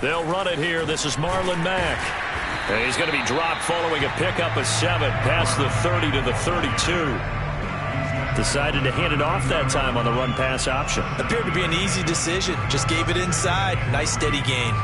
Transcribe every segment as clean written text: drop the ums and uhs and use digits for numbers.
They'll run it here. This is Marlon Mack. And he's going to be dropped following a pickup of 7 past the 30 to the 32. Decided to hand it off that time on the run-pass option. Appeared to be an easy decision. Just gave it inside. Nice steady gain.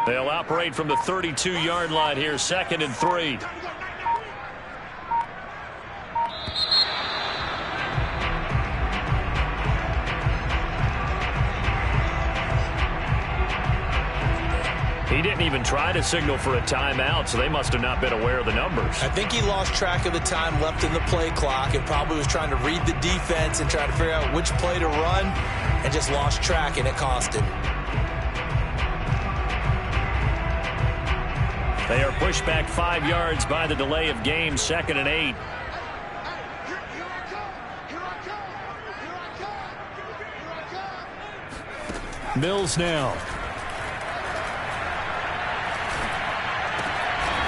They'll operate from the 32-yard line here, 2nd and 3. He didn't even try to signal for a timeout, so they must have not been aware of the numbers. I think he lost track of the time left in the play clock and probably was trying to read the defense and trying to figure out which play to run and just lost track, and it cost him. They are pushed back 5 yards by the delay of game, 2nd and 8. Mills now.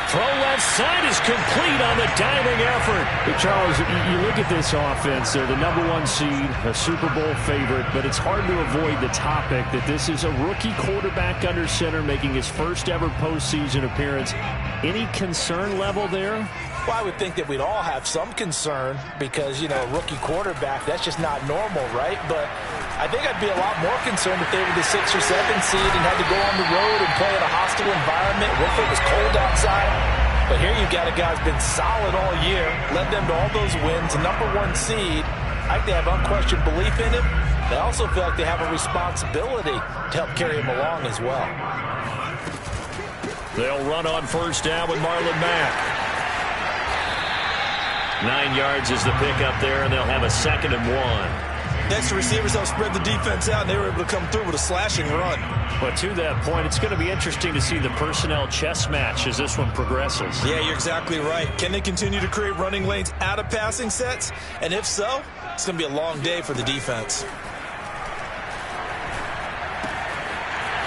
Throw left side is complete on the diving effort. Hey, Charles, you look at this offense. They're the #1 seed, a Super Bowl favorite, but it's hard to avoid the topic that this is a rookie quarterback under center making his first ever postseason appearance. Any concern level there? Well, I would think that we'd all have some concern because, you know, a rookie quarterback, that's just not normal, right? But I think I'd be a lot more concerned if they were the 6th or 7th seed and had to go on the road and play in a hostile environment. What if it was cold outside? But here you've got a guy who's been solid all year, led them to all those wins, a #1 seed. I think they have unquestioned belief in him. They also feel like they have a responsibility to help carry him along as well. They'll run on 1st down with Marlon Mack. 9 yards is the pickup there, and they'll have a 2nd and 1. Next, the receivers helped spread the defense out, and they were able to come through with a slashing run. But to that point, it's going to be interesting to see the personnel chess match as this one progresses. Yeah, you're exactly right. Can they continue to create running lanes out of passing sets? And if so, it's going to be a long day for the defense.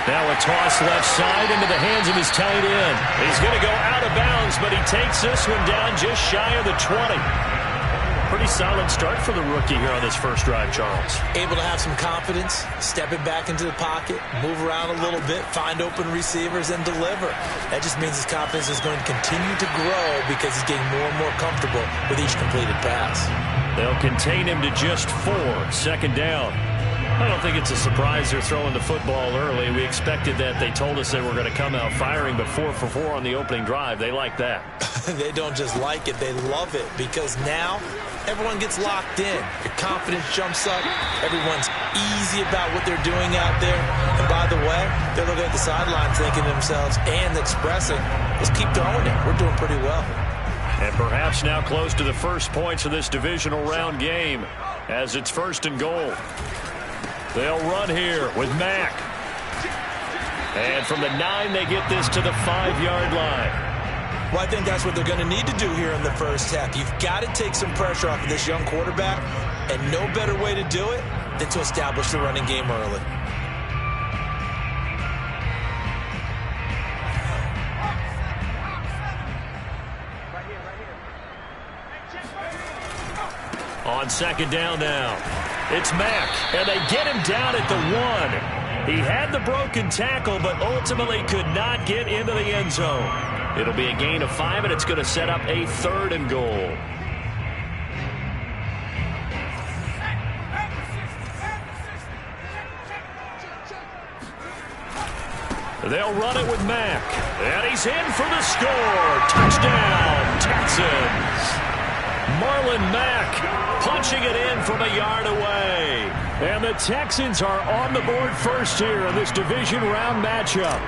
Now a toss left side into the hands of his tight end. He's going to go out of bounds, but he takes this one down just shy of the 20. Pretty solid start for the rookie here on this first drive, Charles. Able to have some confidence, stepping back into the pocket, move around a little bit, find open receivers, and deliver. That just means his confidence is going to continue to grow because he's getting more and more comfortable with each completed pass. They'll contain him to just 4, 2nd down. I don't think it's a surprise they're throwing the football early. We expected that. They told us they were going to come out firing, but 4 for 4 on the opening drive. They like that. They don't just like it, they love it, because now everyone gets locked in. Your confidence jumps up. Everyone's easy about what they're doing out there. And by the way, they're looking at the sideline thinking to themselves and expressing, let's keep throwing it. We're doing pretty well. And perhaps now close to the first points of this divisional round game as it's 1st and goal. They'll run here with Mack. And from the 9, they get this to the 5-yard line. Well, I think that's what they're going to need to do here in the first half. You've got to take some pressure off of this young quarterback, and no better way to do it than to establish the running game early. On 2nd down now, it's Mack, and they get him down at the 1. He had the broken tackle, but ultimately could not get into the end zone. It'll be a gain of 5, and it's going to set up a 3rd and goal. They'll run it with Mack, and he's in for the score. Touchdown, Texans. Marlon Mack punching it in from a yard away. And the Texans are on the board first here in this division round matchup.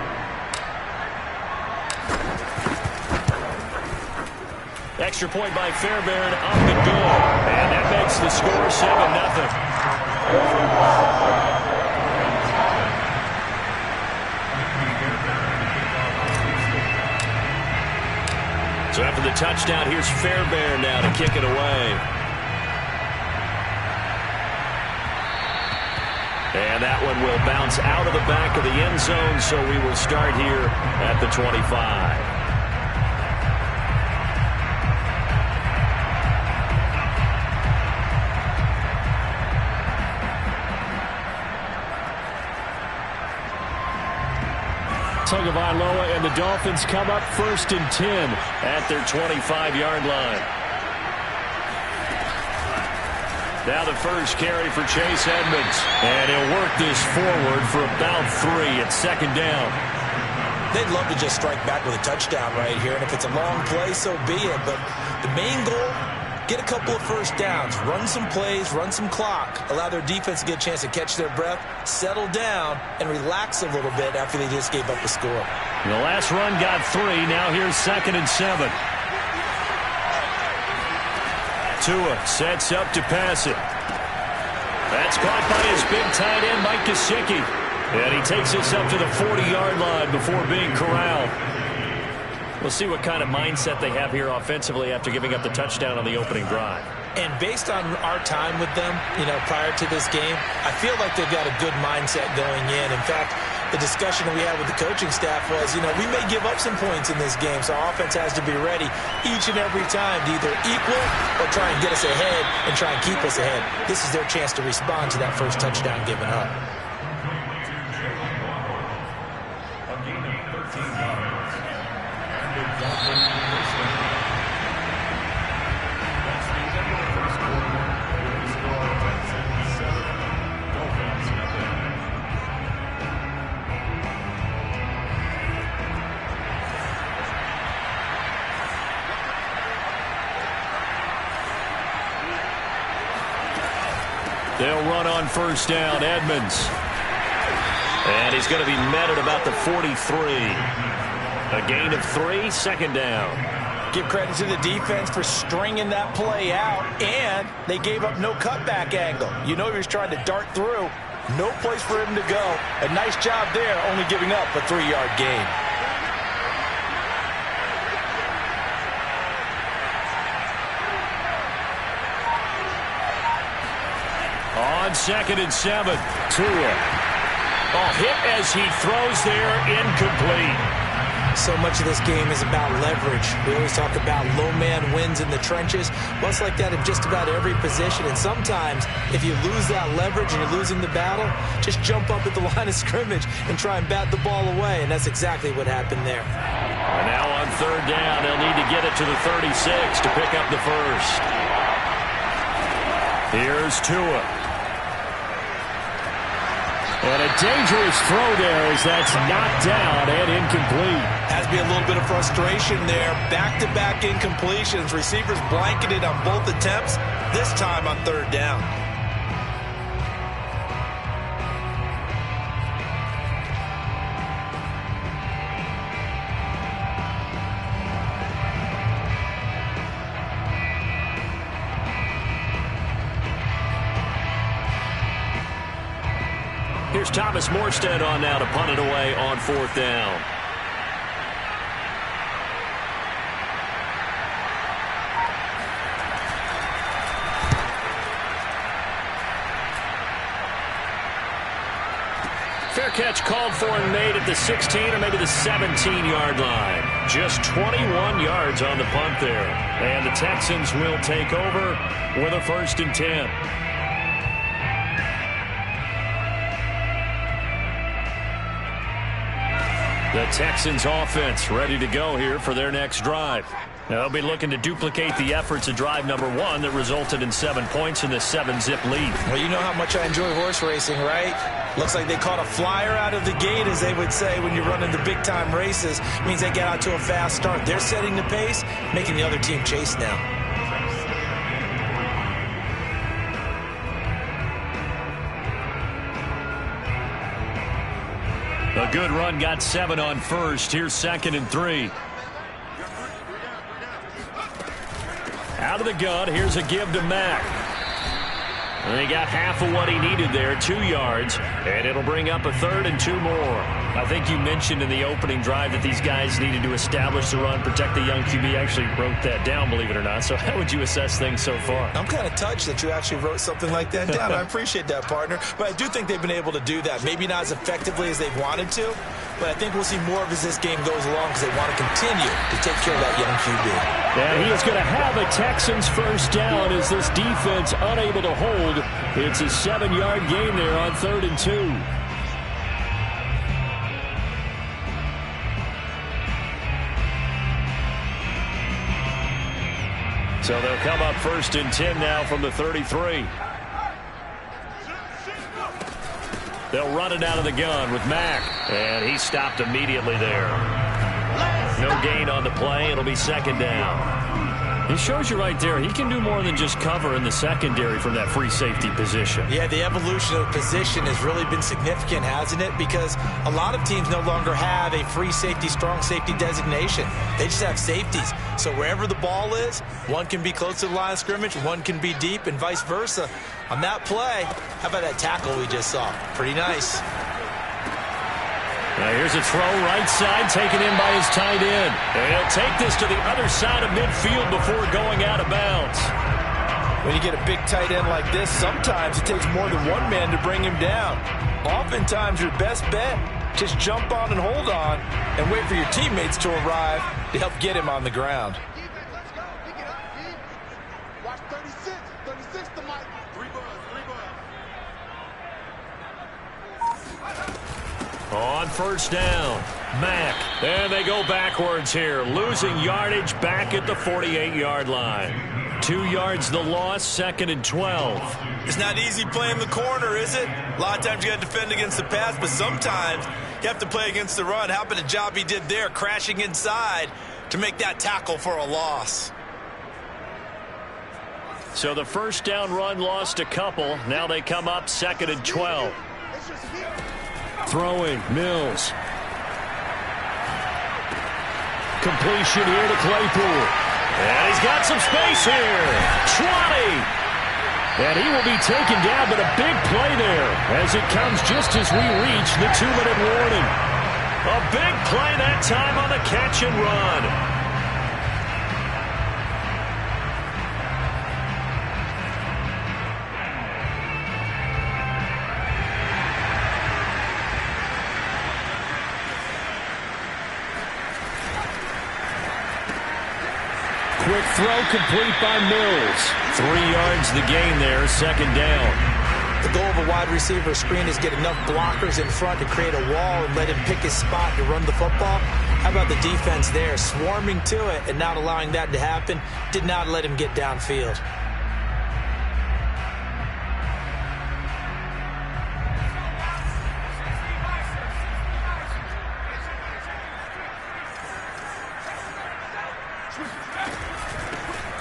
Extra point by Fairbairn, up and good. And that makes the score 7-0. So after the touchdown, here's Fairbairn now to kick it away. And that one will bounce out of the back of the end zone, so we will start here at the 25. Tagovailoa and the Dolphins come up 1st and 10 at their 25-yard line. Now the first carry for Chase Edmonds. And he'll work this forward for about 3 at 2nd down. They'd love to just strike back with a touchdown right here. And if it's a long play, so be it. But the main goal, get a couple of first downs, run some plays, run some clock, allow their defense to get a chance to catch their breath, settle down, and relax a little bit after they just gave up the score. The last run got 3. Now here's 2nd and 7. Tua sets up to pass it. That's caught by his big tight end, Mike Gesicki. And he takes us up to the 40-yard line before being corralled. We'll see what kind of mindset they have here offensively after giving up the touchdown on the opening drive. And based on our time with them, prior to this game, I feel like they've got a good mindset going in. In fact, the discussion that we had with the coaching staff was, we may give up some points in this game, so our offense has to be ready each and every time to either equal or try and get us ahead and try and keep us ahead. This is their chance to respond to that first touchdown given up. They'll run on 1st down, Edmonds. And he's going to be met at about the 43. A gain of 3, 2nd down. Give credit to the defense for stringing that play out, and they gave up no cutback angle. He was trying to dart through. No place for him to go. A nice job there, only giving up a 3-yard gain. On 2nd and 7, Tua. Hit as he throws there, incomplete. So much of this game is about leverage. We always talk about low man wins in the trenches. Well, it's like that in just about every position. And sometimes, if you lose that leverage and you're losing the battle, just jump up at the line of scrimmage and try and bat the ball away. And that's exactly what happened there. And now on 3rd down, they'll need to get it to the 36 to pick up the first. Here's Tua. And a dangerous throw there as that's knocked down and incomplete. Has to be a little bit of frustration there. Back-to-back incompletions. Receivers blanketed on both attempts, this time on 3rd down. Here's Thomas Morstead on now to punt it away on 4th down. Fair catch called for and made at the 16 or maybe the 17-yard line. Just 21 yards on the punt there. And the Texans will take over with a 1st and 10. The Texans offense ready to go here for their next drive. They'll be looking to duplicate the efforts of drive number 1 that resulted in 7 points in the 7-zip lead. Well, you know how much I enjoy horse racing, right? Looks like they caught a flyer out of the gate, as they would say when you're running the big-time races. It means they get out to a fast start. They're setting the pace, making the other team chase now. A good run got 7 on 1st. Here's 2nd and 3. Out of the gun. Here's a give to Mack. And he got half of what he needed there, 2 yards, and it'll bring up a 3rd and 2 more. I think you mentioned in the opening drive that these guys needed to establish the run, protect the young QB. I actually wrote that down, believe it or not. So how would you assess things so far? I'm kind of touched that you actually wrote something like that down. I appreciate that, partner. But I do think they've been able to do that. Maybe not as effectively as they've wanted to, but I think we'll see more of as this game goes along because they want to continue to take care of that young QB. Yeah, he is going to have a Texans first down as this defense unable to hold. It's a 7-yard gain there on 3rd and 2. So they'll come up 1st and 10 now from the 33. They'll run it out of the gun with Mack. And he stopped immediately there. No gain on the play. It'll be 2nd down. It shows you right there, he can do more than just cover in the secondary from that free safety position. Yeah, the evolution of position has really been significant, hasn't it? Because a lot of teams no longer have a free safety, strong safety designation. They just have safeties. So wherever the ball is, one can be close to the line of scrimmage, one can be deep, and vice versa. On that play, how about that tackle we just saw? Pretty nice. Now here's a throw right side taken in by his tight end. And he'll take this to the other side of midfield before going out of bounds. When you get a big tight end like this, sometimes it takes more than one man to bring him down. Oftentimes your best bet, just jump on and hold on and wait for your teammates to arrive to help get him on the ground. On 1st down, Mack. And they go backwards here, losing yardage back at the 48-yard line. 2 yards the loss, 2nd and 12. It's not easy playing the corner, is it? A lot of times you got to defend against the pass, but sometimes you have to play against the run. How about the job he did there, crashing inside to make that tackle for a loss? So the 1st down run lost a couple. Now they come up 2nd and 12. Throwing, Mills. Completion here to Claypool. And he's got some space here. 20. And he will be taken down, but a big play there as it comes just as we reach the 2-minute warning. A big play that time on the catch and run. Quick throw complete by Mills. 3 yards the gain there, 2nd down. The goal of a wide receiver screen is get enough blockers in front to create a wall and let him pick his spot to run the football. How about the defense there, swarming to it and not allowing that to happen? Did not let him get downfield.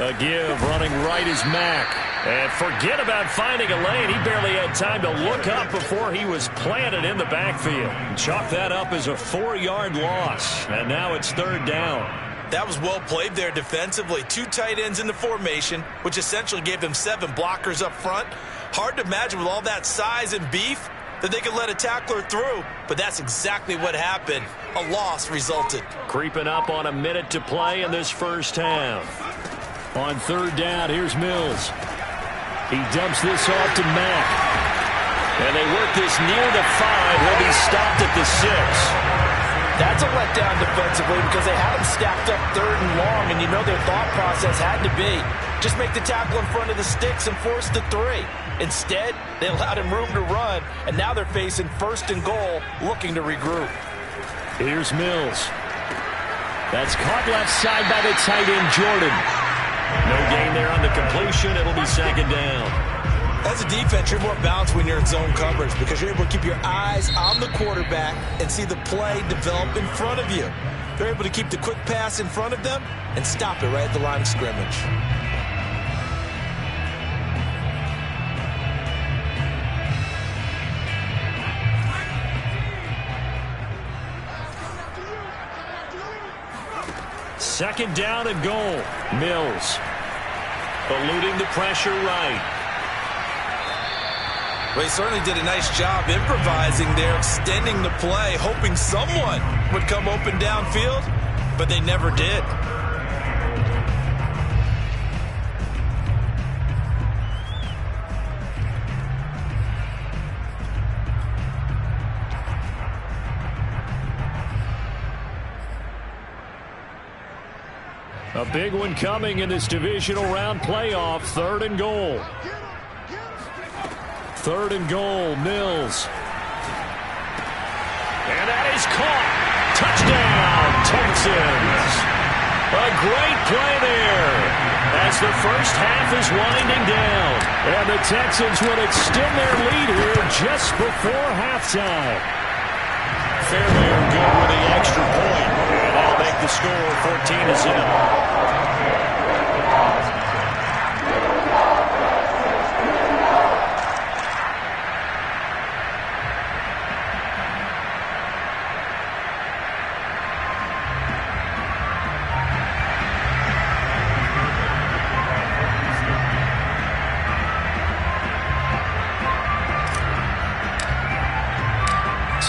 A give, running right is Mack. And forget about finding a lane. He barely had time to look up before he was planted in the backfield. Chalk that up as a 4-yard loss. And now it's 3rd down. That was well played there defensively. 2 tight ends in the formation, which essentially gave them 7 blockers up front. Hard to imagine with all that size and beef that they could let a tackler through, but that's exactly what happened. A loss resulted. Creeping up on a minute to play in this first half. On 3rd down, here's Mills. He dumps this off to Mack. And they work this near the 5. He'll be stopped at the 6. That's a letdown defensively because they had him stacked up 3rd and long, and you know their thought process had to be just make the tackle in front of the sticks and force the 3. Instead, they allowed him room to run, and now they're facing 1st and goal, looking to regroup. Here's Mills. That's caught left side by the tight end, Jordan. No gain there on the completion. It'll be 2nd down. As a defense, you're more balanced when you're in zone coverage because you're able to keep your eyes on the quarterback and see the play develop in front of you. They're able to keep the quick pass in front of them and stop it right at the line of scrimmage. Second down and goal. Mills eluding the pressure right. Well, he certainly did a nice job improvising there, extending the play, hoping someone would come open downfield, but they never did. A big one coming in this divisional round playoff. 3rd and goal. 3rd and goal, Mills. And that is caught. Touchdown, Texans. A great play there as the first half is winding down. And the Texans will extend their lead here just before halftime. Fairly are good with the extra point. And that'll make the score 14-0.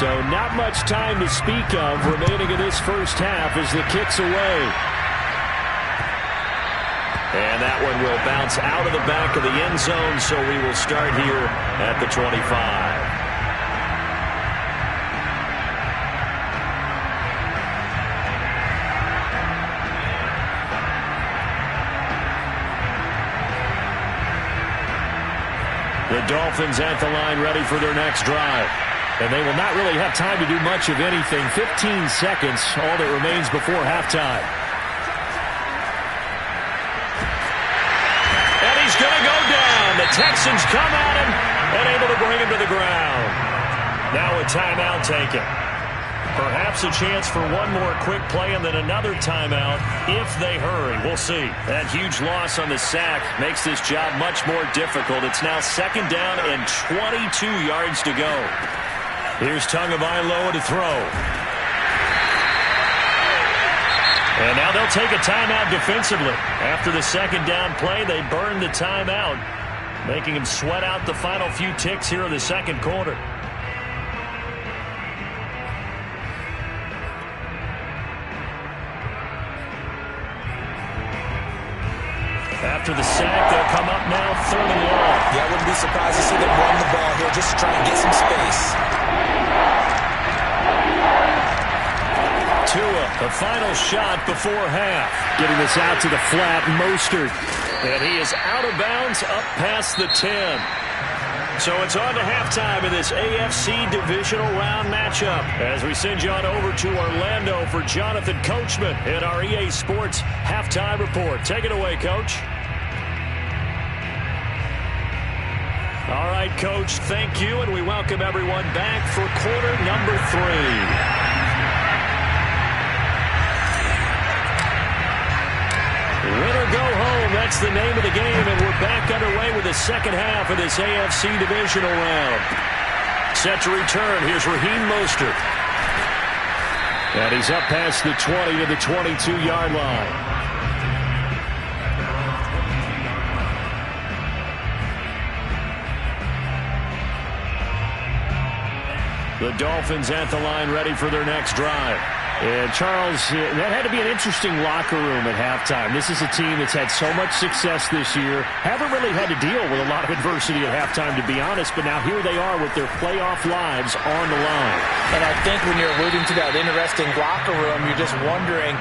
So not much time to speak of remaining in this first half as the kick's away. And that one will bounce out of the back of the end zone, so we will start here at the 25. The Dolphins at the line ready for their next drive. And they will not really have time to do much of anything. 15 seconds, all that remains before halftime. And he's going to go down. The Texans come at him and able to bring him to the ground. Now a timeout taken. Perhaps a chance for one more quick play and then another timeout if they hurry. We'll see. That huge loss on the sack makes this job much more difficult. It's now 2nd down and 22 yards to go. Here's Tagovailoa to throw. And now they'll take a timeout defensively. After the 2nd down play, they burn the timeout, making him sweat out the final few ticks here in the 2nd quarter. After the sack, they'll come up now 3rd and long. Yeah, I wouldn't be surprised to see them run the ball here just to try and get some space. Tua, the final shot before half. Getting this out to the flat, Mostert. And he is out of bounds up past the 10. So it's on to halftime in this AFC divisional round matchup as we send you on over to Orlando for Jonathan Coachman in our EA Sports halftime report. Take it away, Coach. All right, Coach, thank you, and we welcome everyone back for quarter number 3. Win or go home, that's the name of the game, and we're back underway with the second half of this AFC divisional round. Set to return, here's Raheem Mostert. And he's up past the 20 to the 22-yard line. The Dolphins at the line ready for their next drive. And, Charles, that had to be an interesting locker room at halftime. This is a team that's had so much success this year. Haven't really had to deal with a lot of adversity at halftime, to be honest. But now here they are with their playoff lives on the line. And I think when you're alluding to that interesting locker room, you're just wondering,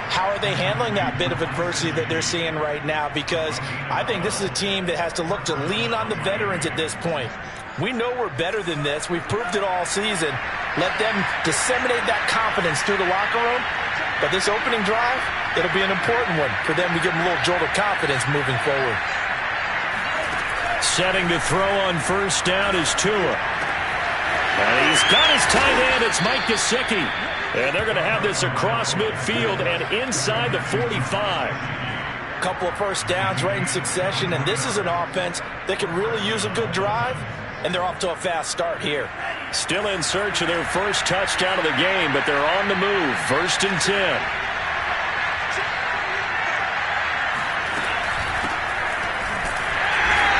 how are they handling that bit of adversity that they're seeing right now? Because I think this is a team that has to look to lean on the veterans at this point. We know we're better than this. We've proved it all season. Let them disseminate that confidence through the locker room. But this opening drive, it'll be an important one for them to give them a little jolt of confidence moving forward. Setting to throw on first down is Tua. And he's got his tight end. It's Mike Gesicki. And they're going to have this across midfield and inside the 45. Couple of first downs right in succession, and this is an offense that could really use a good drive. And they're off to a fast start here. Still in search of their first touchdown of the game, but they're on the move. 1st and 10.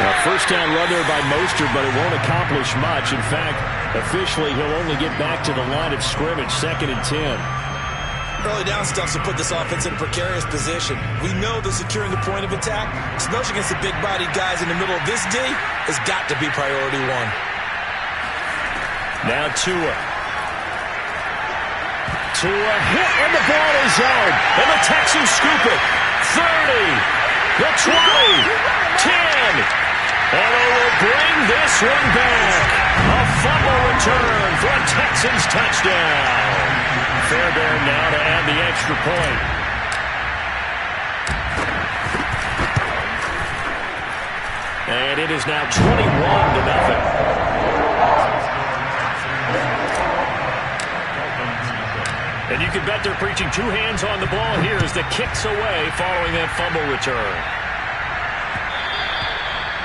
A First down run there by Mostert, but it won't accomplish much. In fact, officially, he'll only get back to the line of scrimmage, 2nd and 10. Early down stuff to put this offense in a precarious position. We know that securing the point of attack, especially against the big-bodied guys in the middle of this D, has got to be priority one. Now Tua. Tua hit, and the ball is out. And the Texans scoop it. 30, the 20, 10. And they will bring this one back. A fumble return for a Texans touchdown. Fairbairn now to add the extra point. And it is now 21-0. And you can bet they're preaching 2 hands on the ball here as the kick's away following that fumble return.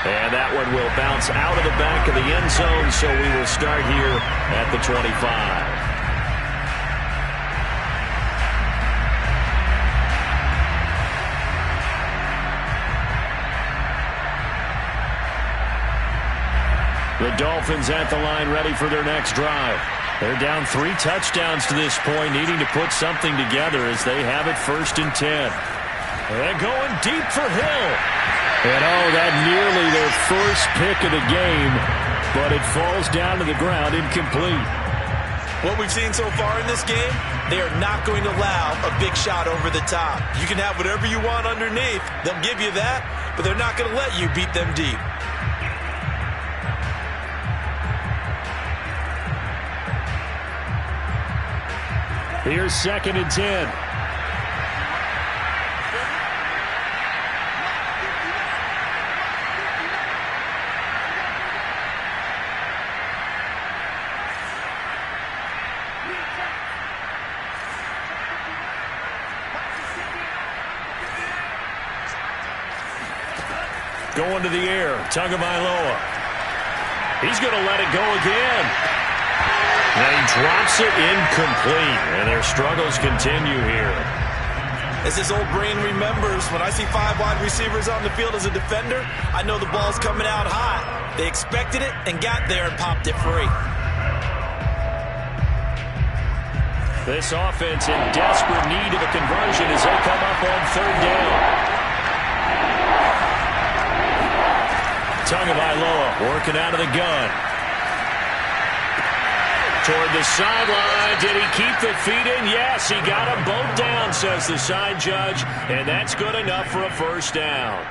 And that one will bounce out of the back of the end zone, so we will start here at the 25. The Dolphins at the line, ready for their next drive. They're down 3 touchdowns to this point, needing to put something together as they have it 1st and 10. And going deep for Hill. And oh, that nearly their first pick of the game, but it falls down to the ground incomplete. What we've seen so far in this game, they are not going to allow a big shot over the top. You can have whatever you want underneath. They'll give you that, but they're not going to let you beat them deep. Here's 2nd and 10. Going to the air, Tagovailoa. He's going to let it go again. And he drops it incomplete, and their struggles continue here. As his old brain remembers, when I see 5 wide receivers on the field as a defender, I know the ball's coming out hot. They expected it and got there and popped it free. This offense in desperate need of a conversion as they come up on 3rd down. Tagovailoa working out of the gun. Toward the sideline. Did he keep the feet in? Yes, he got them both down, says the side judge, and that's good enough for a 1st down.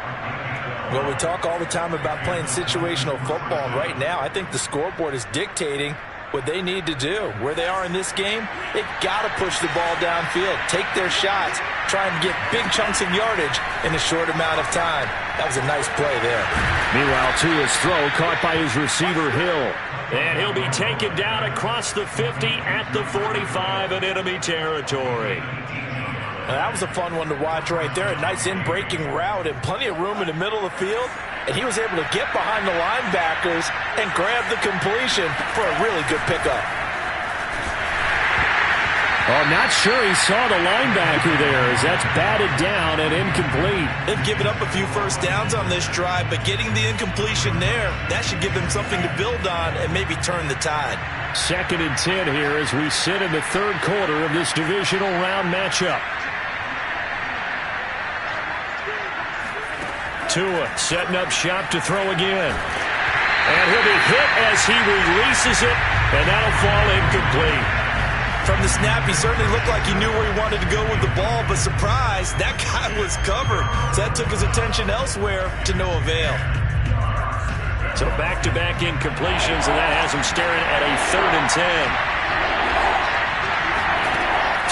Well, we talk all the time about playing situational football, and right now I think the scoreboard is dictating what they need to do. Where they are in this game, they've got to push the ball downfield, take their shots, try and get big chunks of yardage in a short amount of time. That was a nice play there. Meanwhile, Tua's throw caught by his receiver, Hill. And he'll be taken down across the 50 at the 45 in enemy territory. Now, that was a fun one to watch right there. A nice in-breaking route and plenty of room in the middle of the field. And he was able to get behind the linebackers and grab the completion for a really good pickup. I'm not sure he saw the linebacker there as that's batted down and incomplete. They've given up a few 1st downs on this drive, but getting the incompletion there, that should give them something to build on and maybe turn the tide. 2nd and 10 here as we sit in the 3rd quarter of this divisional round matchup. Tua setting up shop to throw again. And he'll be hit as he releases it, and that'll fall incomplete. From the snap, he certainly looked like he knew where he wanted to go with the ball, but surprise, that guy was covered. So that took his attention elsewhere to no avail. So back-to-back incompletions, and that has him staring at a 3rd and 10.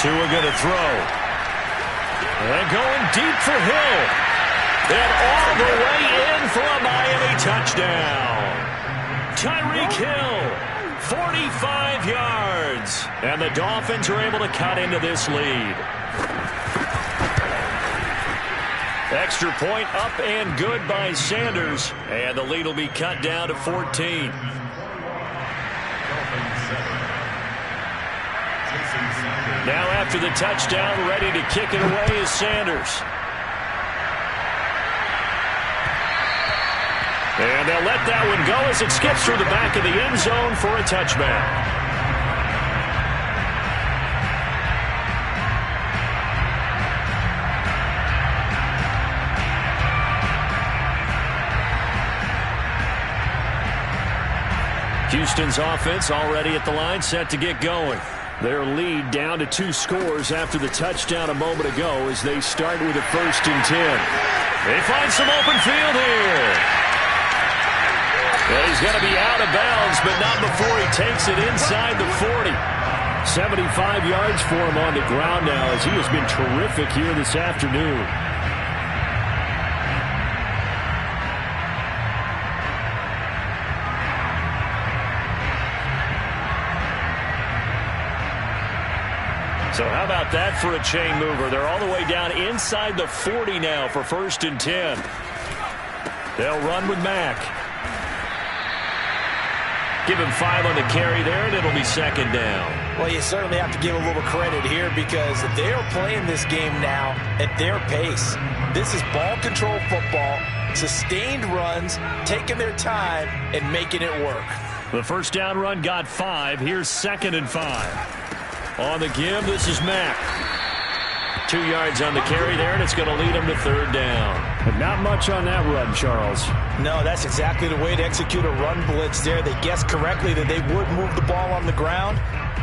Tua going to throw. And going deep for Hill. And all the way in for a Miami touchdown. Tyreek Hill, 45 yards. And the Dolphins are able to cut into this lead. Extra point up and good by Sanders. And the lead will be cut down to 14. Now after the touchdown, ready to kick it away is Sanders. And they'll let that one go as it skips through the back of the end zone for a touchback. Houston's offense already at the line, set to get going. Their lead down to 2 scores after the touchdown a moment ago as they start with a 1st and 10. They find some open field here. And he's going to be out of bounds, but not before he takes it inside the 40. 75 yards for him on the ground now as he has been terrific here this afternoon. So how about that for a chain mover? They're all the way down inside the 40 now for 1st and 10. They'll run with Mack. Give him 5 on the carry there, and it'll be 2nd down. Well, you certainly have to give a little credit here because they are playing this game now at their pace. This is ball control football, sustained runs, taking their time, and making it work. The 1st down run got 5. Here's 2nd and 5. On the give, this is Mack. 2 yards on the carry there, and it's going to lead him to 3rd down. But not much on that run, Charles. No, that's exactly the way to execute a run blitz there. They guessed correctly that they would move the ball on the ground,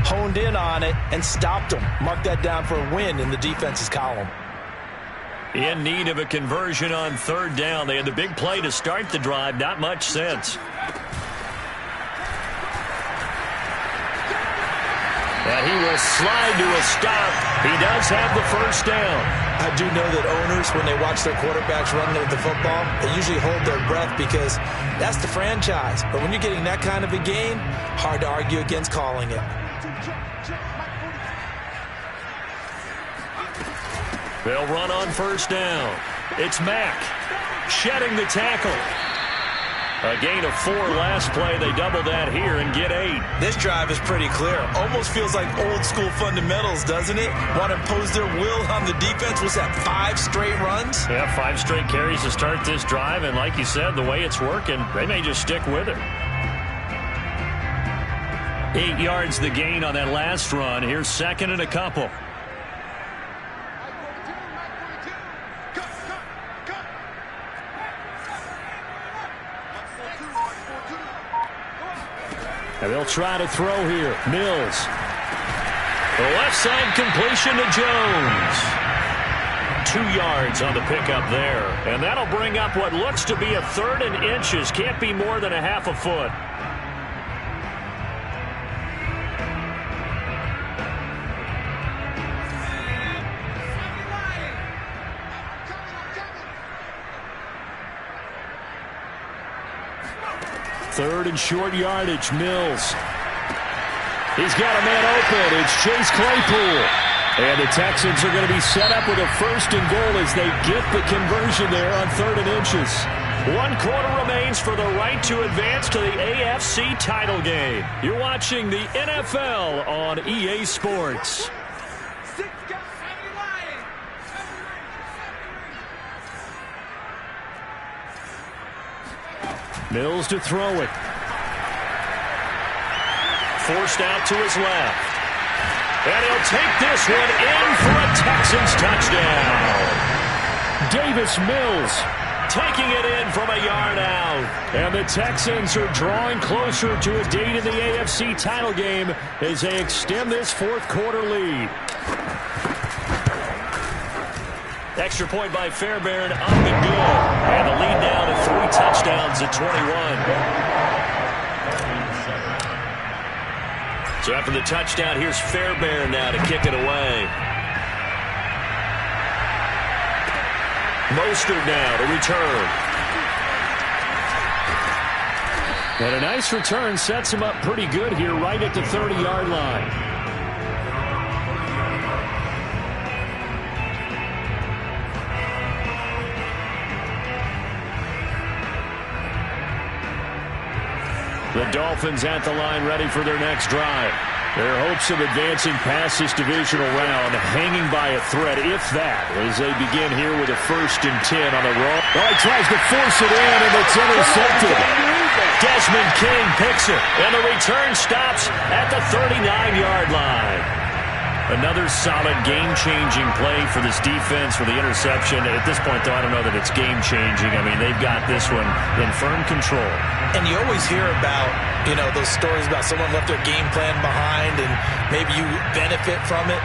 honed in on it, and stopped them. Mark that down for a win in the defense's column. In need of a conversion on 3rd down. They had the big play to start the drive. Not much sense. And he will slide to a stop. He does have the 1st down. I do know that owners, when they watch their quarterbacks run with the football, they usually hold their breath because that's the franchise. But when you're getting that kind of a game, hard to argue against calling it. They'll run on 1st down. It's Mack shedding the tackle. A gain of 4 last play. They double that here and get 8. This drive is pretty clear. Almost feels like old school fundamentals, doesn't it? Want to impose their will on the defense. Was that 5 straight runs? Yeah, 5 straight carries to start this drive. And like you said, the way it's working, they may just stick with it. 8 yards the gain on that last run. Here's 2nd and a couple. And they'll try to throw here. Mills. The left side completion to Jones. 2 yards on the pickup there. And that'll bring up what looks to be a 3rd and inches. Can't be more than a half a foot. Third and short yardage, Mills. He's got a man open. It's Chase Claypool. And the Texans are going to be set up with a 1st and goal as they get the conversion there on 3rd and inches. 1 quarter remains for the right to advance to the AFC title game. You're watching the NFL on EA Sports. Mills to throw it. Forced out to his left. And he'll take this one in for a Texans touchdown. Davis Mills taking it in from a yard out. And the Texans are drawing closer to a date in the AFC title game as they extend this 4th quarter lead. Extra point by Fairbairn up and good. And the lead down to 3 touchdowns at 21. So after the touchdown, here's Fairbairn now to kick it away. Mostert now to return. And a nice return sets him up pretty good here right at the 30-yard line. The Dolphins at the line ready for their next drive. Their hopes of advancing past this divisional round hanging by a thread, if that, as they begin here with a 1st and 10 on the roll. Oh, he tries to force it in, and it's intercepted. Desmond King picks it, and the return stops at the 39-yard line. Another solid game-changing play for this defense for the interception. At this point, though, I don't know that it's game-changing. I mean, they've got this one in firm control. And you always hear about, those stories about someone left their game plan behind and maybe you benefit from it.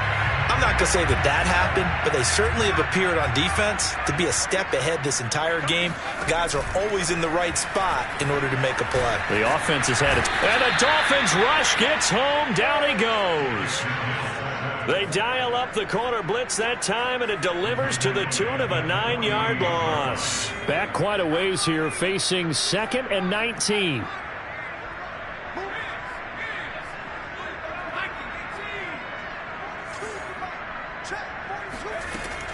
I'm not going to say that happened, but they certainly have appeared on defense to be a step ahead this entire game. The guys are always in the right spot in order to make a play. The offense has had it. And the Dolphins rush gets home. Down he goes. They dial up the corner blitz that time, and it delivers to the tune of a 9-yard loss. Back quite a ways here, facing 2nd and 19.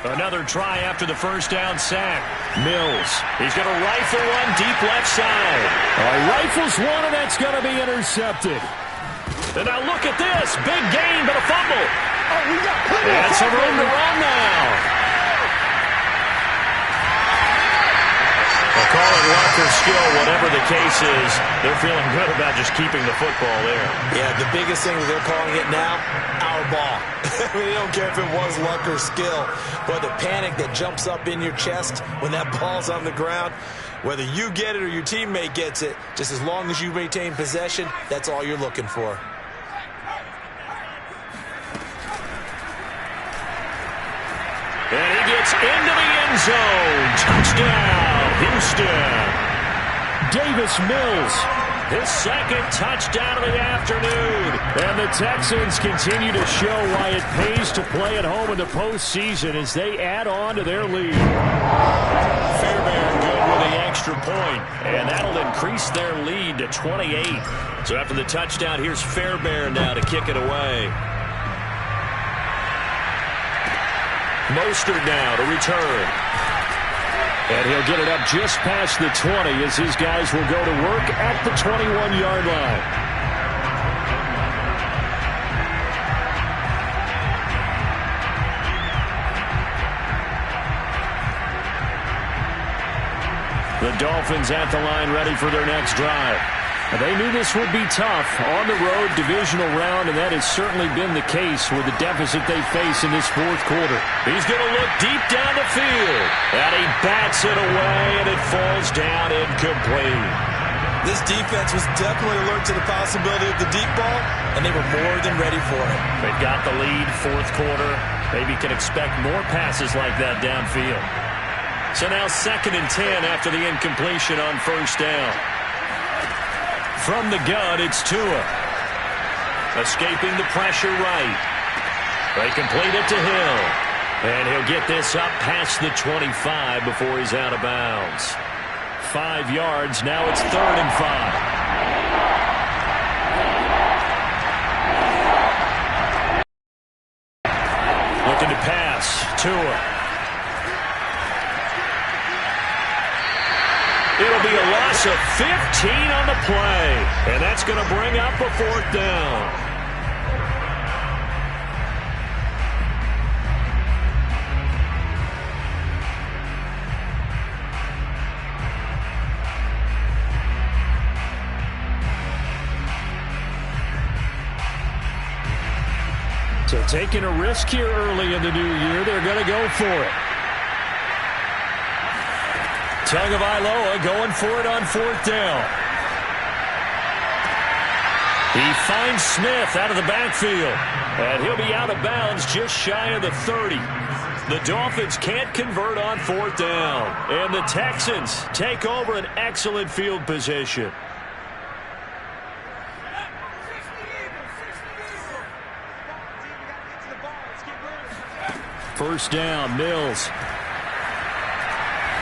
Another try after the first down sack. Mills. He's going to rifle one deep left side. He rifles one, and that's going to be intercepted. And now look at this. Big gain, but a fumble. And some room to run now. They'll call it luck or skill, whatever the case is. They're feeling good about just keeping the football there. Yeah, the biggest thing that they're calling it now, our ball. I mean, they don't care if it was luck or skill. But the panic that jumps up in your chest when that ball's on the ground, whether you get it or your teammate gets it, just as long as you maintain possession, that's all you're looking for. And he gets into the end zone. Touchdown, Houston. Davis Mills. His 2nd touchdown of the afternoon. And the Texans continue to show why it pays to play at home in the postseason as they add on to their lead. Fairbairn good with the extra point, and that'll increase their lead to 28. So after the touchdown, here's Fairbairn now to kick it away. Mostert now to return. And he'll get it up just past the 20 as his guys will go to work at the 21-yard line. The Dolphins at the line ready for their next drive. They knew this would be tough on the road divisional round, and that has certainly been the case with the deficit they face in this 4th quarter. He's going to look deep down the field, and he bats it away, and it falls down incomplete. This defense was definitely alert to the possibility of the deep ball, and they were more than ready for it. They've got the lead, 4th quarter. Maybe can expect more passes like that downfield. So now 2nd and 10 after the incompletion on 1st down. From the gun, it's Tua. Escaping the pressure right. They complete it to Hill. And he'll get this up past the 25 before he's out of bounds. 5 yards, now it's 3rd and 5. Looking to pass, Tua. It'll be a loss of 15 on the play, and that's going to bring up a 4th down. So taking a risk here early in the new year, they're going to go for it. Tagovailoa going for it on 4th down. He finds Smith out of the backfield, and he'll be out of bounds just shy of the 30. The Dolphins can't convert on 4th down, and the Texans take over an excellent field position. First down, Mills.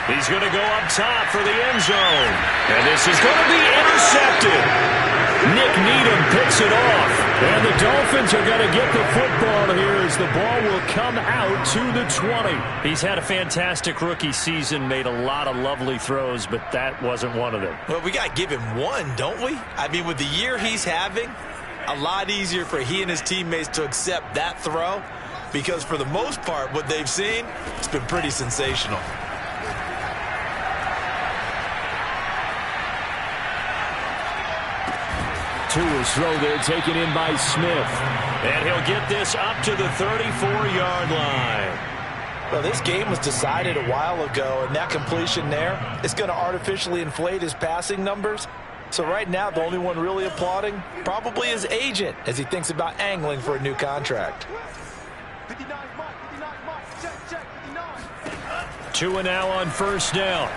He's going to go up top for the end zone. And this is going to be intercepted. Nick Needham picks it off. And the Dolphins are going to get the football here as the ball will come out to the 20. He's had a fantastic rookie season, made a lot of lovely throws, but that wasn't one of them. Well, we got to give him one, don't we? I mean, with the year he's having, a lot easier for he and his teammates to accept that throw because for the most part, what they've seen, it's been pretty sensational. Tua's throw there taken in by Smith. And he'll get this up to the 34-yard line. Well, this game was decided a while ago, and that completion there is going to artificially inflate his passing numbers. So right now, the only one really applauding probably his agent as he thinks about angling for a new contract. Tua now on first down.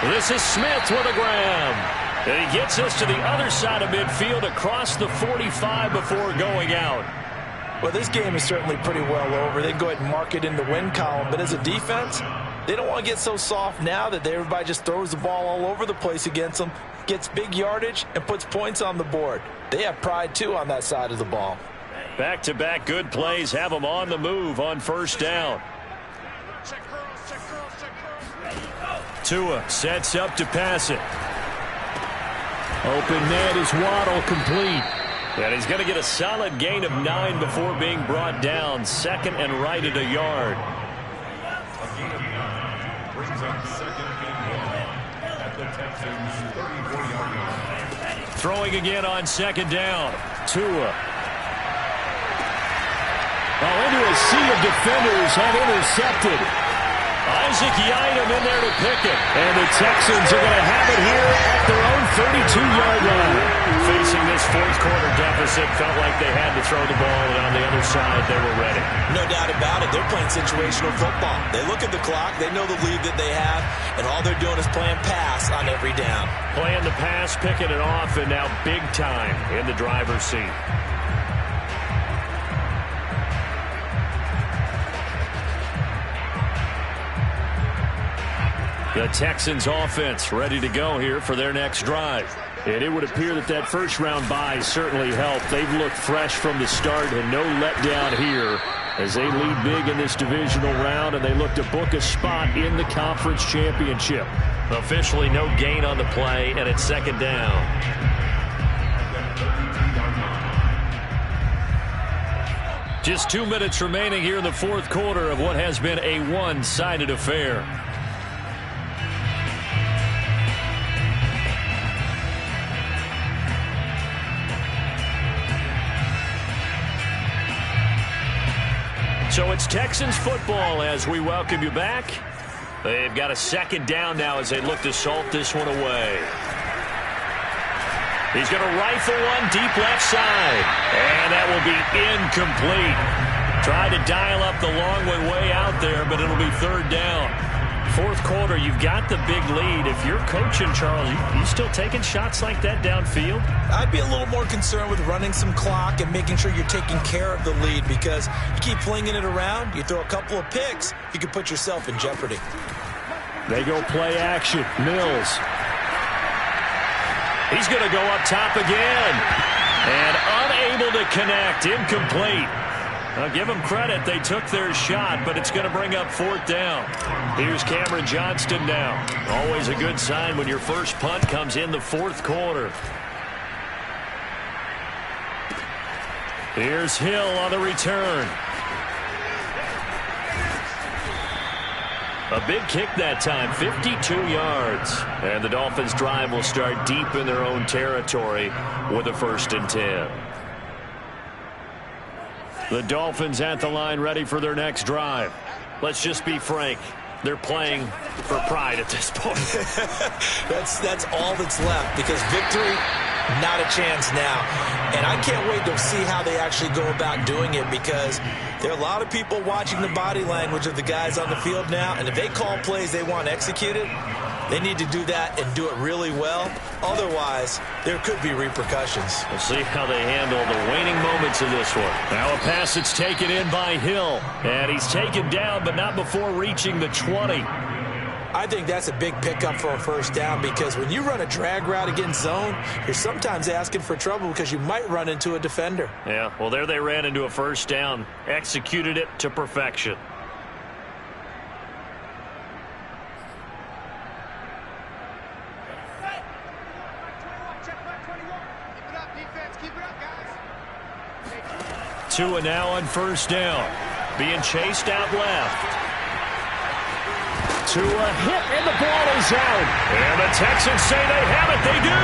This is Smith with a grab. And he gets us to the other side of midfield across the 45 before going out. Well, this game is certainly pretty well over. They can go ahead and mark it in the win column. But as a defense, they don't want to get so soft now that everybody just throws the ball all over the place against them, gets big yardage, and puts points on the board. They have pride, too, on that side of the ball. Back-to-back good plays have them on the move on first down. Tua sets up to pass it. Open net is Waddle, complete. And he's going to get a solid gain of 9 before being brought down. Second and right at a yard. Throwing again on second down. Tua. Well, into a sea of defenders have intercepted. Isaac Yiadom in there to pick it. And the Texans are going to have it here at their own 32-yard line. Facing this fourth quarter deficit, felt like they had to throw the ball, and on the other side, they were ready. No doubt about it. They're playing situational football. They look at the clock. They know the lead that they have, and all they're doing is playing pass on every down. Playing the pass, picking it off, and now big time in the driver's seat. The Texans offense ready to go here for their next drive. And it would appear that that first-round bye certainly helped. They've looked fresh from the start and no letdown here as they lead big in this divisional round, and they look to book a spot in the conference championship. Officially no gain on the play, and it's second down. Just 2 minutes remaining here in the fourth quarter of what has been a one-sided affair. So it's Texans football as we welcome you back. They've got a second down now as they look to salt this one away. He's going to rifle one deep left side. And that will be incomplete. Tried to dial up the long way out there, but it'll be third down. Fourth quarter, you've got the big lead. If you're coaching, Charles, you still taking shots like that downfield? I'd be a little more concerned with running some clock and making sure you're taking care of the lead because you keep flinging it around, you throw a couple of picks, you can put yourself in jeopardy. They go play action. Mills. He's going to go up top again. And unable to connect. Incomplete. I'll give them credit. They took their shot, but it's going to bring up fourth down. Here's Cameron Johnston now. Always a good sign when your first punt comes in the fourth quarter. Here's Hill on the return. A big kick that time, 52 yards. And the Dolphins' drive will start deep in their own territory with a 1st and 10. The Dolphins at the line ready for their next drive. Let's just be frank. They're playing for pride at this point. That's all that's left because victory, not a chance now. And I can't wait to see how they actually go about doing it because there are a lot of people watching the body language of the guys on the field now. And if they call plays they want executed, they need to do that and do it really well. Otherwise, there could be repercussions. We'll see how they handle the waning moments of this one. Now a pass that's taken in by Hill. And he's taken down, but not before reaching the 20. I think that's a big pickup for a first down because when you run a drag route against zone, you're sometimes asking for trouble because you might run into a defender. Yeah, well, there they ran into a first down. Executed it to perfection. Tua now on first down. Being chased out left. Tua hit, and the ball is out. And the Texans say they have it. They do.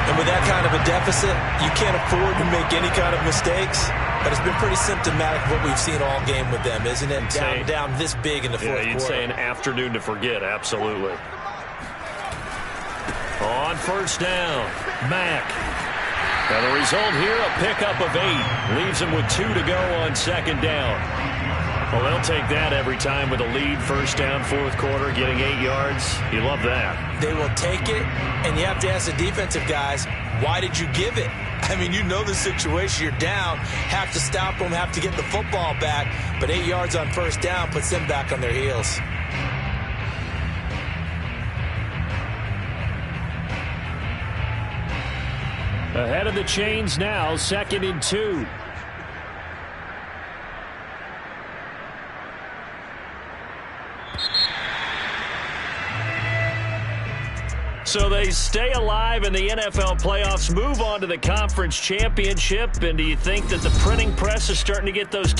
And with that kind of a deficit, you can't afford to make any kind of mistakes. But it's been pretty symptomatic of what we've seen all game with them, isn't it? Down this big in the fourth quarter. You'd say an afternoon to forget, absolutely. On first down, Mack. And the result here, a pickup of 8. Leaves him with 2 to go on second down. Well, they'll take that every time with a lead, first down, fourth quarter, getting 8 yards. You love that. They will take it, and you have to ask the defensive guys, why did you give it? I mean, you know the situation. You're down, have to stop them, have to get the football back. But 8 yards on first down puts them back on their heels. Ahead of the chains now, 2nd and 2. So they stay alive in the NFL playoffs, move on to the conference championship. And do you think that the printing press is starting to get those